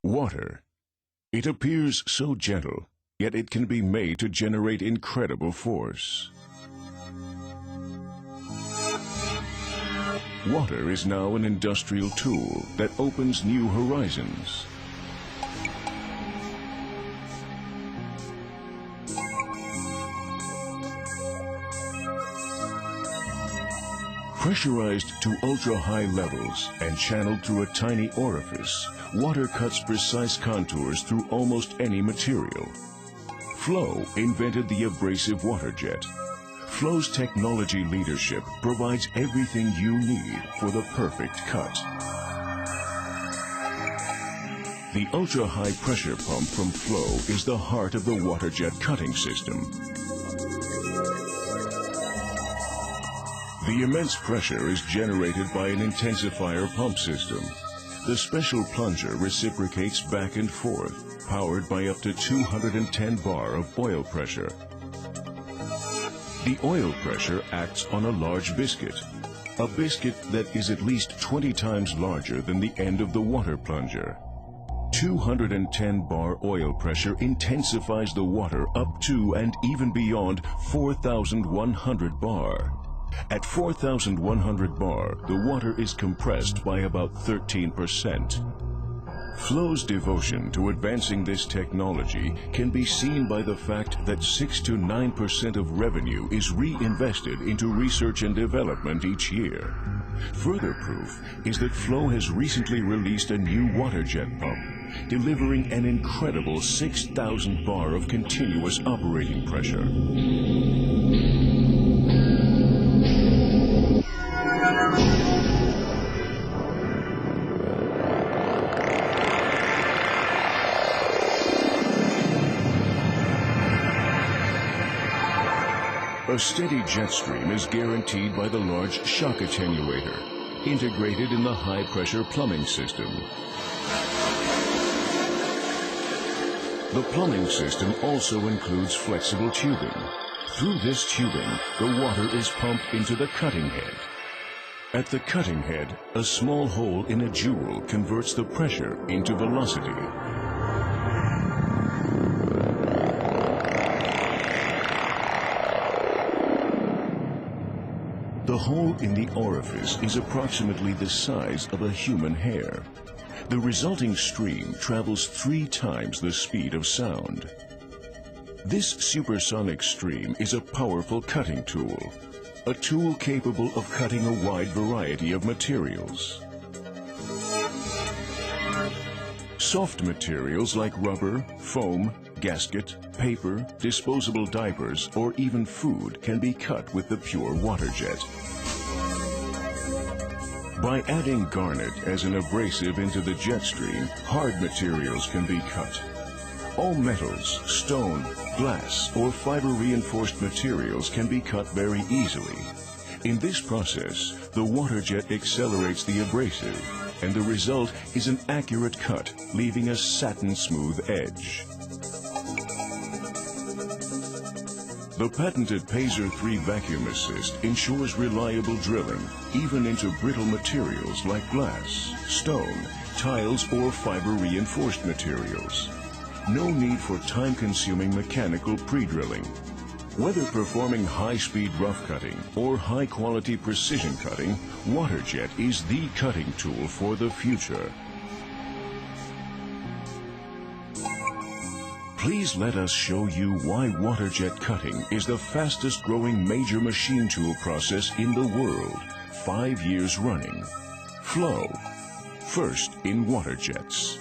Water. It appears so gentle, yet it can be made to generate incredible force. Water is now an industrial tool that opens new horizons. Pressurized to ultra-high levels and channeled through a tiny orifice, water cuts precise contours through almost any material. Flow invented the abrasive Waterjet. Flow's technology leadership provides everything you need for the perfect cut. The ultra-high pressure pump from Flow is the heart of the Waterjet cutting system. The immense pressure is generated by an intensifier pump system. The special plunger reciprocates back and forth, powered by up to 210 bar of oil pressure. The oil pressure acts on a large biscuit, a biscuit that is at least 20 times larger than the end of the water plunger. 210 bar oil pressure intensifies the water up to and even beyond 4,100 bar. At 4,100 bar, the water is compressed by about 13%. Flow's devotion to advancing this technology can be seen by the fact that 6 to 9% of revenue is reinvested into research and development each year. Further proof is that Flow has recently released a new Waterjet pump, delivering an incredible 6,000 bar of continuous operating pressure. A steady jet stream is guaranteed by the large shock attenuator, integrated in the high-pressure plumbing system. The plumbing system also includes flexible tubing. Through this tubing, the water is pumped into the cutting head. At the cutting head, a small hole in a jewel converts the pressure into velocity. The hole in the orifice is approximately the size of a human hair. The resulting stream travels 3 times the speed of sound. This supersonic stream is a powerful cutting tool, a tool capable of cutting a wide variety of materials. Soft materials like rubber, foam, gasket, paper, disposable diapers, or even food can be cut with the pure Waterjet. By adding garnet as an abrasive into the jet stream, hard materials can be cut. All metals, stone, glass, or fiber-reinforced materials can be cut very easily. In this process, the Waterjet accelerates the abrasive, and the result is an accurate cut, leaving a satin-smooth edge. The patented Pazer 3 vacuum assist ensures reliable drilling, even into brittle materials like glass, stone, tiles, or fiber-reinforced materials. No need for time-consuming mechanical pre-drilling. Whether performing high-speed rough cutting or high-quality precision cutting, Waterjet is the cutting tool for the future. Please let us show you why Waterjet cutting is the fastest growing major machine tool process in the world, 5 years running. Flow, first in Waterjets.